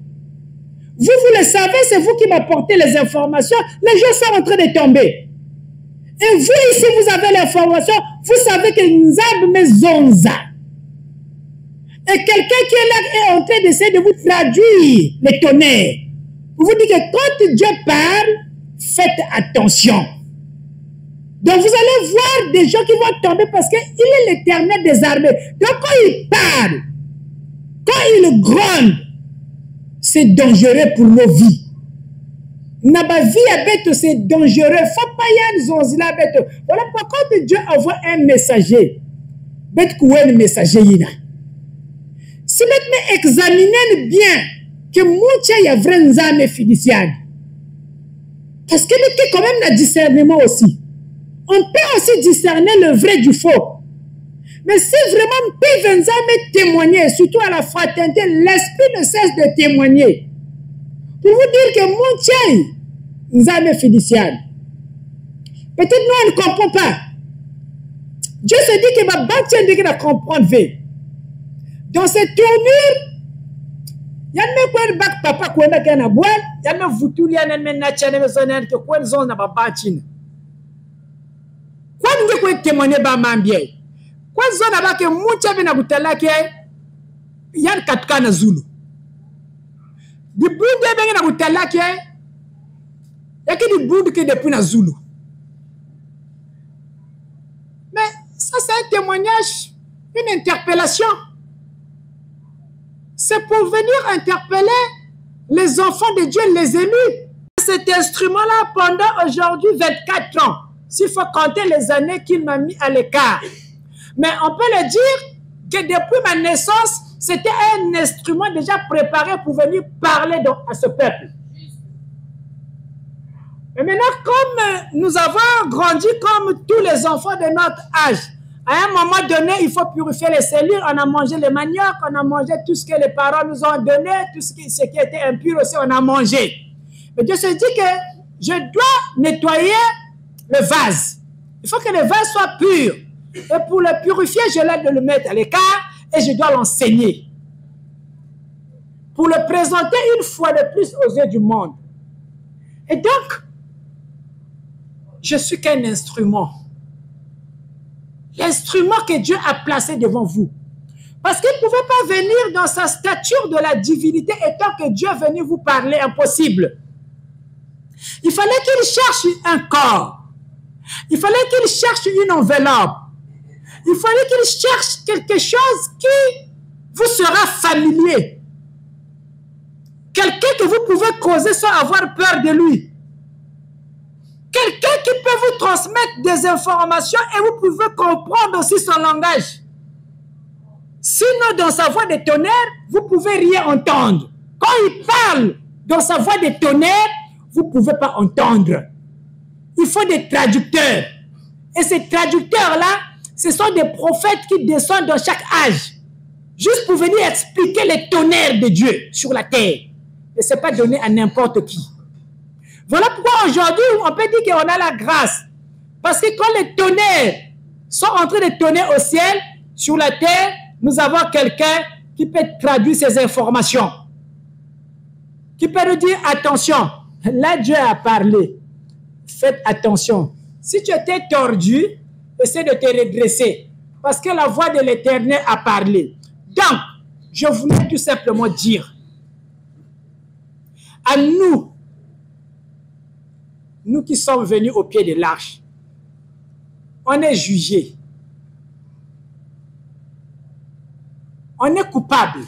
Vous le savez, c'est vous qui m'apportez les informations. Les gens sont en train de tomber. Et vous ici, vous avez l'information. Vous savez que Nzab me zonza. Et quelqu'un qui est là est en train d'essayer de vous traduire les tonnerres. Vous vous dites que quand Dieu parle, faites attention. Donc vous allez voir des gens qui vont tomber parce qu'il est l'Éternel des armées. Donc quand il parle, quand il gronde, c'est dangereux pour nos vies. Naba vie à bête, c'est dangereux. Faut pas y aller zonzila bête. Voilà pourquoi quand Dieu envoie un messager, bête koué le messager yina. Si maintenant examinez bien que moutia y a vrai nzame fiduciaire. Parce que nous quand même le discernement aussi. On peut aussi discerner le vrai du faux. Mais si vraiment Piv Nzame témoigner, surtout à la fraternité, l'esprit ne cesse de témoigner. Pour vous dire que mon tien, Nzame fiduciaire. Peut-être nous, on ne comprend pas. Dieu se dit que ma bâtien dit qu'il a comprendre. Dans cette tournure, il y a même quoi de bac papa qui est dans la boîte, il y a même vous tous les gens qui sont dans la boîte, quoi ils ont dans la bâtine. Quoi nous devons témoigner par Mambier. Quoi ils ont là que mucha vena butala que il y a katika na Zulu. Du bunde vena butala que il y a que du bunde qui depuis na Zulu. Mais ça c'est un témoignage, une interpellation. C'est pour venir interpeller les enfants de Dieu, les élus. Cet instrument-là, pendant aujourd'hui 24 ans, s'il faut compter les années qu'il m'a mis à l'écart. Mais on peut le dire que depuis ma naissance, c'était un instrument déjà préparé pour venir parler à ce peuple. Et maintenant, comme nous avons grandi comme tous les enfants de notre âge, à un moment donné, il faut purifier les cellules. On a mangé les maniocs, on a mangé tout ce que les parents nous ont donné, tout ce qui était impur aussi, on a mangé. Mais Dieu se dit que je dois nettoyer le vase. Il faut que le vase soit pur. Et pour le purifier, je dois le mettre à l'écart et je dois l'enseigner. Pour le présenter une fois de plus aux yeux du monde. Et donc, je suis qu'un instrument. L'instrument que Dieu a placé devant vous. Parce qu'il ne pouvait pas venir dans sa stature de la divinité étant que Dieu est venu vous parler, impossible. Il fallait qu'il cherche un corps. Il fallait qu'il cherche une enveloppe. Il fallait qu'il cherche quelque chose qui vous sera familier. Quelqu'un que vous pouvez causer sans avoir peur de lui. Quelqu'un qui peut vous transmettre des informations et vous pouvez comprendre aussi son langage. Sinon, dans sa voix de tonnerre, vous ne pouvez rien entendre. Quand il parle dans sa voix de tonnerre, vous ne pouvez pas entendre. Il faut des traducteurs. Et ces traducteurs-là, ce sont des prophètes qui descendent dans chaque âge. Juste pour venir expliquer les tonnerres de Dieu sur la terre. Et ce n'est pas donné à n'importe qui. Voilà pourquoi aujourd'hui, on peut dire qu'on a la grâce. Parce que quand les tonnerres sont en train de tonner au ciel, sur la terre, nous avons quelqu'un qui peut traduire ces informations. Qui peut nous dire, attention, là Dieu a parlé. Faites attention. Si tu étais tordu, essaie de te redresser. Parce que la voix de l'Éternel a parlé. Donc, je voulais tout simplement dire à nous, nous qui sommes venus au pied de l'arche, on est jugés. On est coupable.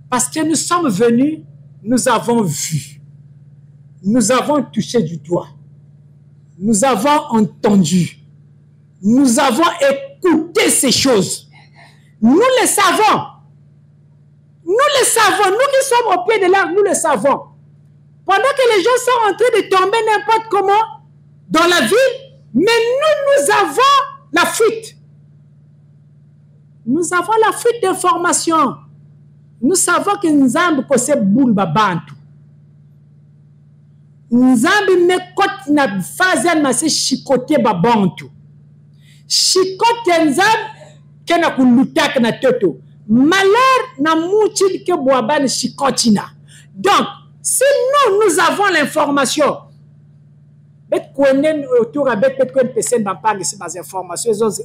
Parce que nous sommes venus, nous avons vu. Nous avons touché du doigt. Nous avons entendu. Nous avons écouté ces choses. Nous le savons. Nous le savons. Nous qui sommes au pied de l'arbre, nous le savons. Pendant que les gens sont en train de tomber n'importe comment dans la ville, mais nous avons la fuite. Nous avons la fuite d'informations. Nous savons que Nzambe possède boule babantu. Nzambe me kote na fazen na se chikote babantu. Chikote Nzambe ke na kulutak na toto. Malheur na moutil ke boaban chikotina. Donc, si nous avons l'information, bet konen autour avec bet konen pesen bapang ces informations,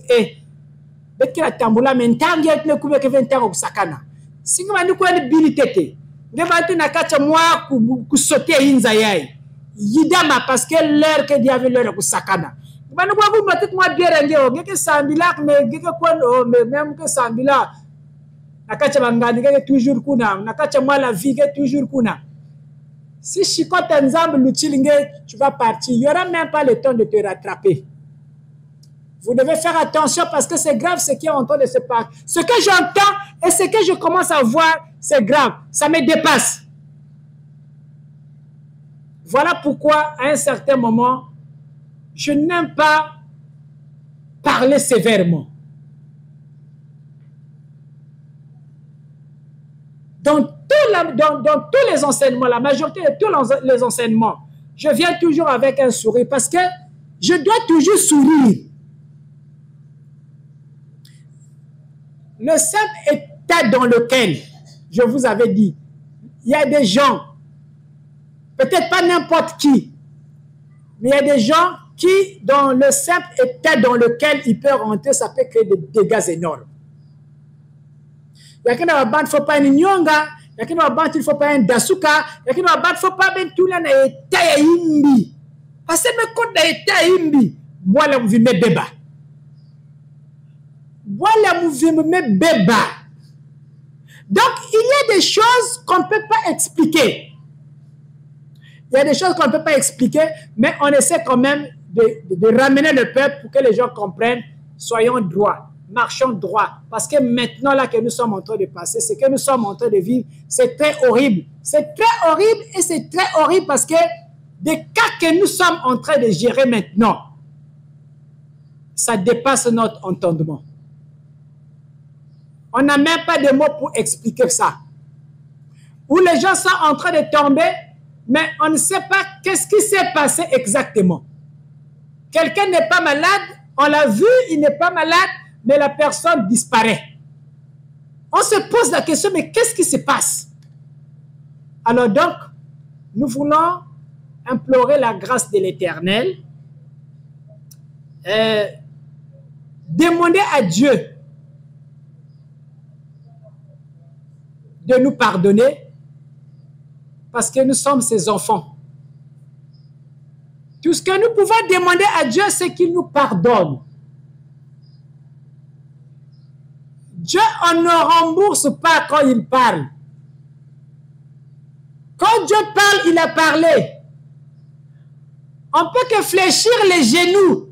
bet ke la tambula mentangi et ne kubeke ventero kusakana. Si nous avons une habilité, nous avons kacha moi kusote inza yai. Yidama parce que l'air que Dieu avait l'air de sakana. Nous avons peut-être moi bien rendu, que sambila mais que même que sambila. Nakacha bangani que toujours kuna, nakacha moi la vie que toujours kuna. Si chikote Nzambe l'utilingue, tu vas partir. Il n'y aura même pas le temps de te rattraper. Vous devez faire attention parce que c'est grave ce qui est en train de se passer. Ce que j'entends et ce que je commence à voir, c'est grave. Ça me dépasse. Voilà pourquoi, à un certain moment, je n'aime pas parler sévèrement. Dans tous les enseignements, la majorité de tous les enseignements, je viens toujours avec un sourire parce que je dois toujours sourire. Le simple état dans lequel, je vous avais dit, il y a des gens, peut-être pas n'importe qui, mais il y a des gens qui, dans le simple état dans lequel ils peuvent rentrer, ça peut créer des dégâts énormes. Il y a qui n'a pas, il ne faut pas une nyonga, il y a qui n'a pas, il ne faut pas un dasuka, il y a qui n'a pas, il ne faut pas ben tout là na état imbi. Parce que me compte na état imbi, voilà vous me débat. Voilà vous me débat. Donc il y a des choses qu'on ne peut pas expliquer. Il y a des choses qu'on ne peut pas expliquer, mais on essaie quand même de ramener le peuple pour que les gens comprennent, soyons droits. Marchons droit. Parce que maintenant, là que nous sommes en train de passer, ce que nous sommes en train de vivre, c'est très horrible. C'est très horrible et c'est très horrible parce que des cas que nous sommes en train de gérer maintenant, ça dépasse notre entendement. On n'a même pas de mots pour expliquer ça. Où les gens sont en train de tomber, mais on ne sait pas qu'est-ce qui s'est passé exactement. Quelqu'un n'est pas malade, on l'a vu, il n'est pas malade, mais la personne disparaît. On se pose la question, mais qu'est-ce qui se passe? Alors donc, nous voulons implorer la grâce de l'Éternel demander à Dieu de nous pardonner parce que nous sommes ses enfants. Tout ce que nous pouvons demander à Dieu, c'est qu'il nous pardonne. Dieu, on ne rembourse pas quand il parle. Quand Dieu parle, il a parlé. On peut que fléchir les genoux.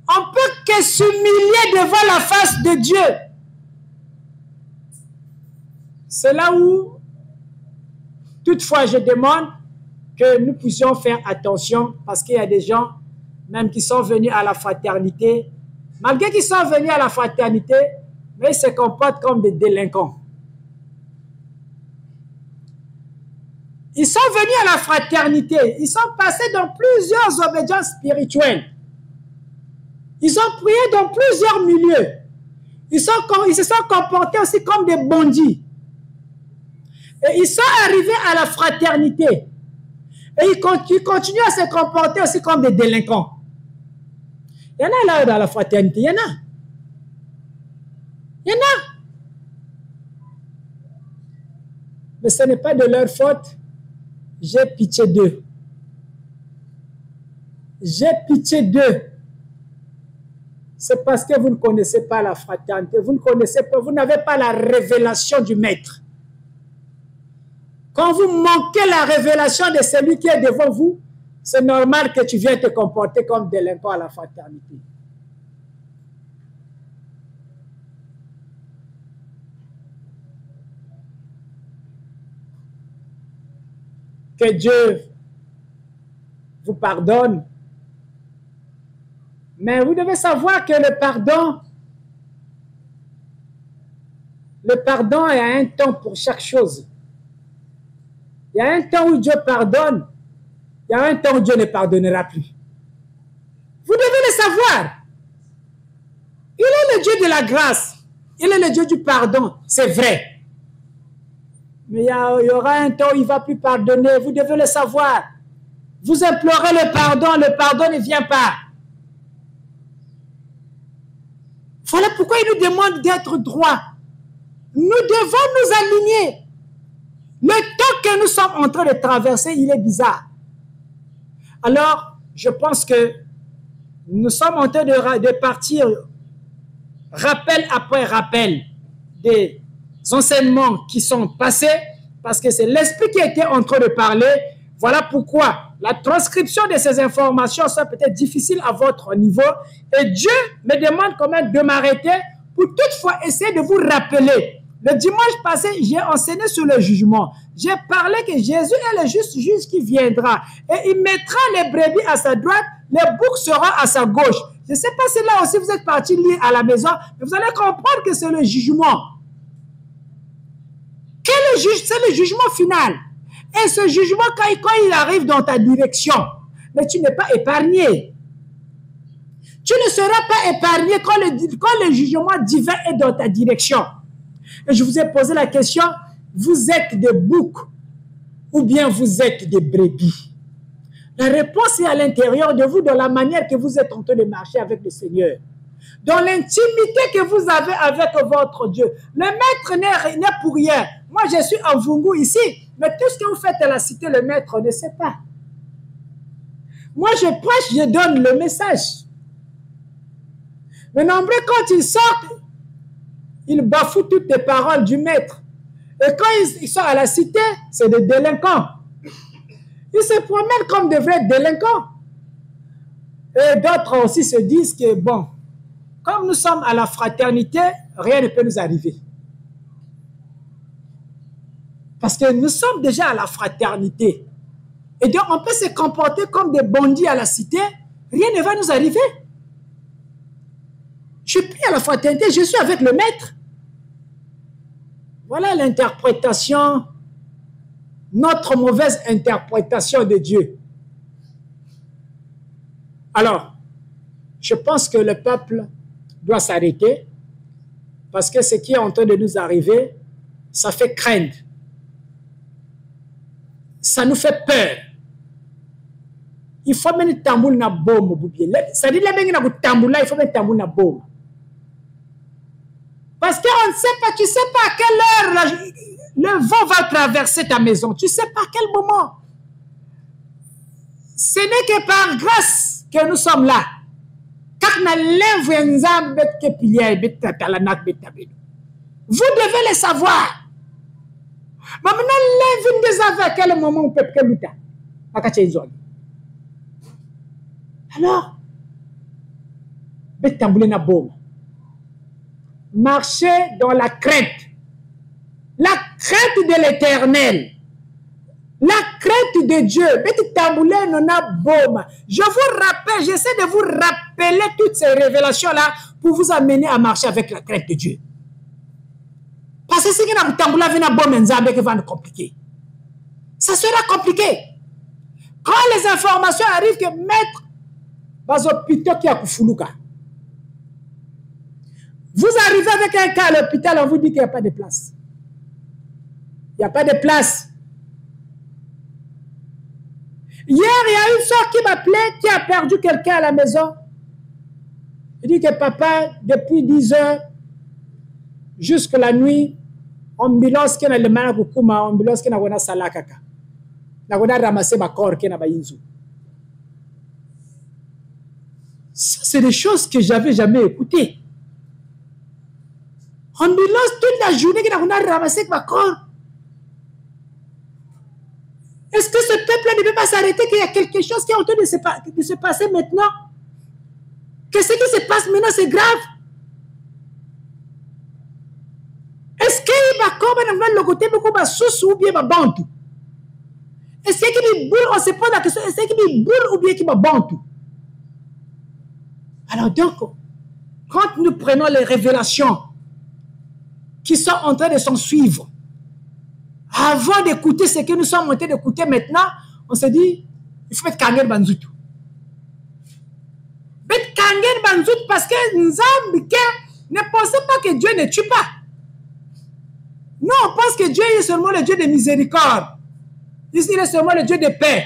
On peut que s'humilier devant la face de Dieu. C'est là où, toutefois, je demande que nous puissions faire attention parce qu'il y a des gens, même qui sont venus à la fraternité, malgré qu'ils sont venus à la fraternité, mais ils se comportent comme des délinquants. Ils sont venus à la fraternité, ils sont passés dans plusieurs obédiences spirituelles. Ils ont prié dans plusieurs milieux. Ils se sont comportés aussi comme des bandits. Et ils sont arrivés à la fraternité. Et ils continuent à se comporter aussi comme des délinquants. Il y en a là dans la fraternité, il y en a. Il y en a. Mais ce n'est pas de leur faute. J'ai pitié d'eux. J'ai pitié d'eux. C'est parce que vous ne connaissez pas la fraternité. Vous ne connaissez pas, vous n'avez pas la révélation du Maître. Quand vous manquez la révélation de celui qui est devant vous, c'est normal que tu viennes te comporter comme délinquant à la fraternité. Que Dieu vous pardonne. Mais vous devez savoir que le pardon est à un temps pour chaque chose. Il y a un temps où Dieu pardonne, il y a un temps où Dieu ne pardonnera plus. Vous devez le savoir. Il est le Dieu de la grâce. Il est le Dieu du pardon, c'est vrai. Mais il y aura un temps où il ne va plus pardonner. Vous devez le savoir. Vous implorez le pardon ne vient pas. Voilà pourquoi il nous demande d'être droit. Nous devons nous aligner. Le temps que nous sommes en train de traverser, il est bizarre. Alors, je pense que nous sommes en train de partir rappel après rappel des enseignements qui sont passés, parce que c'est l'Esprit qui était en train de parler. Voilà pourquoi la transcription de ces informations sera peut-être difficile à votre niveau. Et Dieu me demande quand même de m'arrêter pour toutefois essayer de vous rappeler. Le dimanche passé, j'ai enseigné sur le jugement. J'ai parlé que Jésus est le juste juge qui viendra. Et il mettra les brebis à sa droite, les boucs seront à sa gauche. Je ne sais pas si là aussi vous êtes parti lire à la maison, mais vous allez comprendre que c'est le jugement. C'est le jugement final. Et ce jugement, quand il arrive dans ta direction, mais tu n'es pas épargné. Tu ne seras pas épargné quand le jugement divin est dans ta direction. Et je vous ai posé la question, vous êtes des boucs ou bien vous êtes des brebis? La réponse est à l'intérieur de vous, dans la manière que vous êtes en train de marcher avec le Seigneur. Dans l'intimité que vous avez avec votre Dieu. Le Maître n'est pour rien. Moi, je suis en Vungu ici, mais tout ce que vous faites à la cité, le Maître ne sait pas. Moi, je prêche, je donne le message. Mais nombreux, quand ils sortent, ils bafouent toutes les paroles du Maître. Et quand ils sont à la cité, c'est des délinquants. Ils se promènent comme de vrais délinquants. Et d'autres aussi se disent que, bon, comme nous sommes à la fraternité, rien ne peut nous arriver. Parce que nous sommes déjà à la fraternité. Et donc, on peut se comporter comme des bandits à la cité, rien ne va nous arriver. Je prie à la fraternité, je suis avec le Maître. Voilà l'interprétation, notre mauvaise interprétation de Dieu. Alors, je pense que le peuple doit s'arrêter parce que ce qui est en train de nous arriver, ça fait craindre. Ça nous fait peur. il faut mettre un tambour na bombe. C'est-à-dire, il faut mettre un tambour na bombe. Parce qu'on ne sait pas, tu ne sais pas à quelle heure le vent va traverser ta maison. Tu ne sais pas à quel moment. Ce n'est que par grâce que nous sommes là. Vous devez le savoir. Maintenant, les des affaires à quel moment on peut lutter. Alors, marchez dans la crainte de l'Éternel, la crainte de Dieu. Je vous rappelle, j'essaie de vous rappeler toutes ces révélations-là pour vous amener à marcher avec la crainte de Dieu. Parce que si vous avez un compliqué, ça sera compliqué. Quand les informations arrivent que maître vous arrivez avec un cas à l'hôpital, on vous dit qu'il n'y a pas de place. Il n'y a pas de place. Hier, il y a une soeur qui m'appelait, qui a perdu quelqu'un à la maison. Il dit que papa, depuis 10 heures, jusqu'à la nuit, ambulance qui est dans le Manakukuma, ambulance qui est dans le Salakaka. N'a pas ramassé ma corps qui est dans le Inzu. Ça, c'est des choses que j'avais jamais écoutées. Ambulance toute la journée qui n'a ramassé ma corps. Est-ce que ce peuple ne peut pas s'arrêter qu'il y a quelque chose qui est en train de se passer maintenant? Que ce qui se passe maintenant, c'est grave. Est-ce qu'il va comme le côté beaucoup de sous ou bien de bantu? Est-ce qu'il y a boule? On se pose la question, est-ce qu'il y a boule ou bien qu'il y a bantu? Alors donc, quand nous prenons les révélations qui sont en train de s'en suivre, avant d'écouter ce que nous sommes en train d'écouter maintenant, on se dit, il faut mettre Kangel Banzout. Mettre Kangel Banzout parce que ne pensez pas que Dieu ne tue pas. Nous, on pense que Dieu est seulement le Dieu de miséricorde. Il est seulement le Dieu de paix.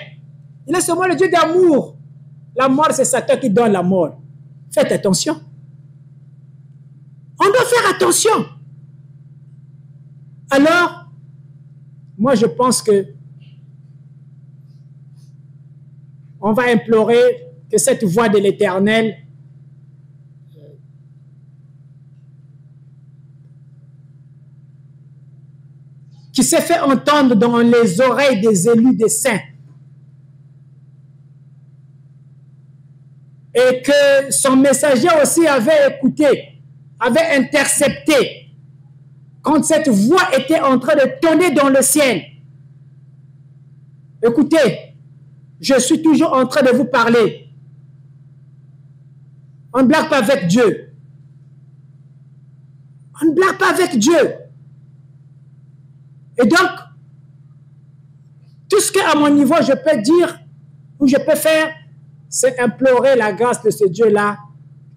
Il est seulement le Dieu d'amour. La mort, c'est Satan qui donne la mort. Faites attention. On doit faire attention. Alors, moi, je pense que on va implorer que cette voix de l'Éternel qui s'est fait entendre dans les oreilles des élus des saints et que son messager aussi avait écouté, avait intercepté quand cette voix était en train de tonner dans le ciel. Écoutez, je suis toujours en train de vous parler. On ne blague pas avec Dieu. On ne blague pas avec Dieu. Et donc, tout ce qu'à mon niveau je peux dire ou je peux faire, c'est implorer la grâce de ce Dieu-là,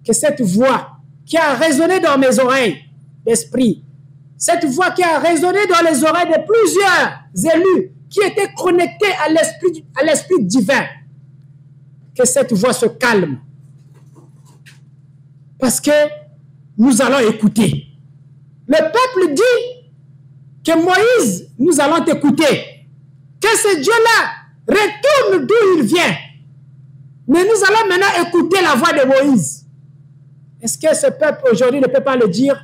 que cette voix qui a résonné dans mes oreilles d'esprit, cette voix qui a résonné dans les oreilles de plusieurs élus qui étaient connectés à l'esprit divin, que cette voix se calme. Parce que nous allons écouter. Le peuple dit que Moïse, nous allons t'écouter. Que ce Dieu-là retourne d'où il vient. Mais nous allons maintenant écouter la voix de Moïse. Est-ce que ce peuple aujourd'hui ne peut pas le dire?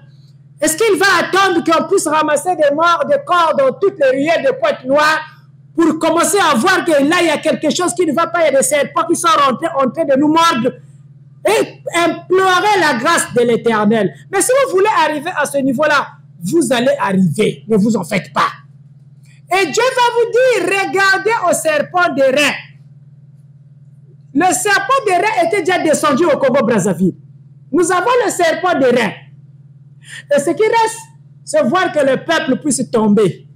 Est-ce qu'il va attendre qu'on puisse ramasser des morts, des corps dans toutes les ruelles de Pointe-Noire pour commencer à voir que là, il y a quelque chose qui ne va pas, il y a des serpents qui sont rentrés en train de nous mordre et implorer la grâce de l'Éternel? Mais si vous voulez arriver à ce niveau-là, vous allez arriver. Ne vous en faites pas. Et Dieu va vous dire, regardez au serpent des reins. Le serpent des reins était déjà descendu au Congo-Brazzaville. Nous avons le serpent des reins. Et ce qui reste, c'est voir que le peuple puisse tomber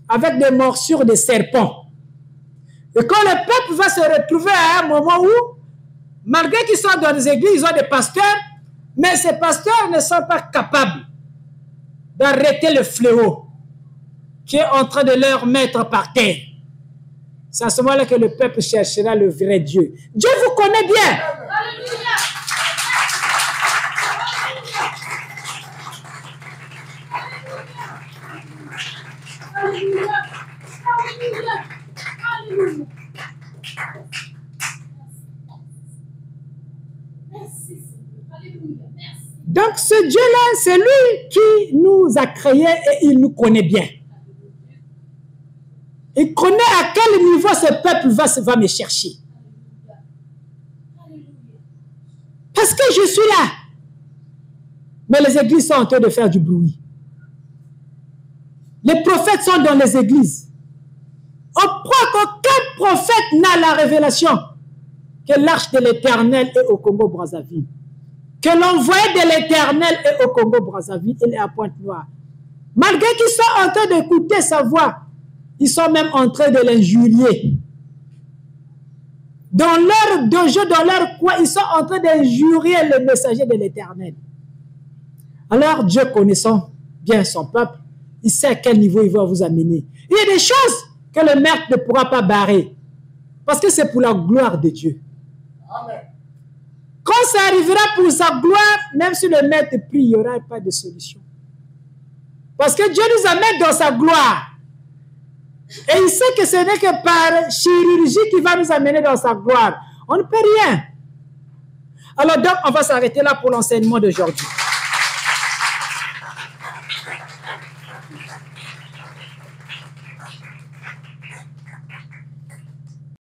avec des morsures de serpents. Et quand le peuple va se retrouver à un moment où, malgré qu'ils sont dans les églises, ils ont des pasteurs, mais ces pasteurs ne sont pas capables d'arrêter le fléau qui est en train de leur mettre par terre. C'est à ce moment-là que le peuple cherchera le vrai Dieu. Dieu vous connaît bien. Alléluia. Alléluia. Alléluia. Alléluia. Merci Seigneur. Alléluia. Merci. Donc ce Dieu-là, c'est lui qui nous a créés et il nous connaît bien. Il connaît à quel niveau ce peuple va me chercher. Parce que je suis là. Mais les églises sont en train de faire du bruit. Les prophètes sont dans les églises. On croit qu'aucun prophète n'a la révélation que l'arche de l'Éternel est au Congo-Brazzaville. Que l'envoyé de l'Éternel est au Congo-Brazzaville, il est à Pointe-Noire. Malgré qu'ils soient en train d'écouter sa voix, ils sont même en train de l'injurier. Dans leur dojo, dans leur coin, ils sont en train d'injurier le messager de l'Éternel. Alors Dieu, connaissant bien son peuple, il sait à quel niveau il va vous amener. Il y a des choses que le maître ne pourra pas barrer. Parce que c'est pour la gloire de Dieu. Amen. Quand ça arrivera pour sa gloire, même si le maître prie, il n'y aura pas de solution. Parce que Dieu nous amène dans sa gloire. Et il sait que ce n'est que par chirurgie qu'il va nous amener dans sa gloire. On ne peut rien. Alors donc, on va s'arrêter là pour l'enseignement d'aujourd'hui.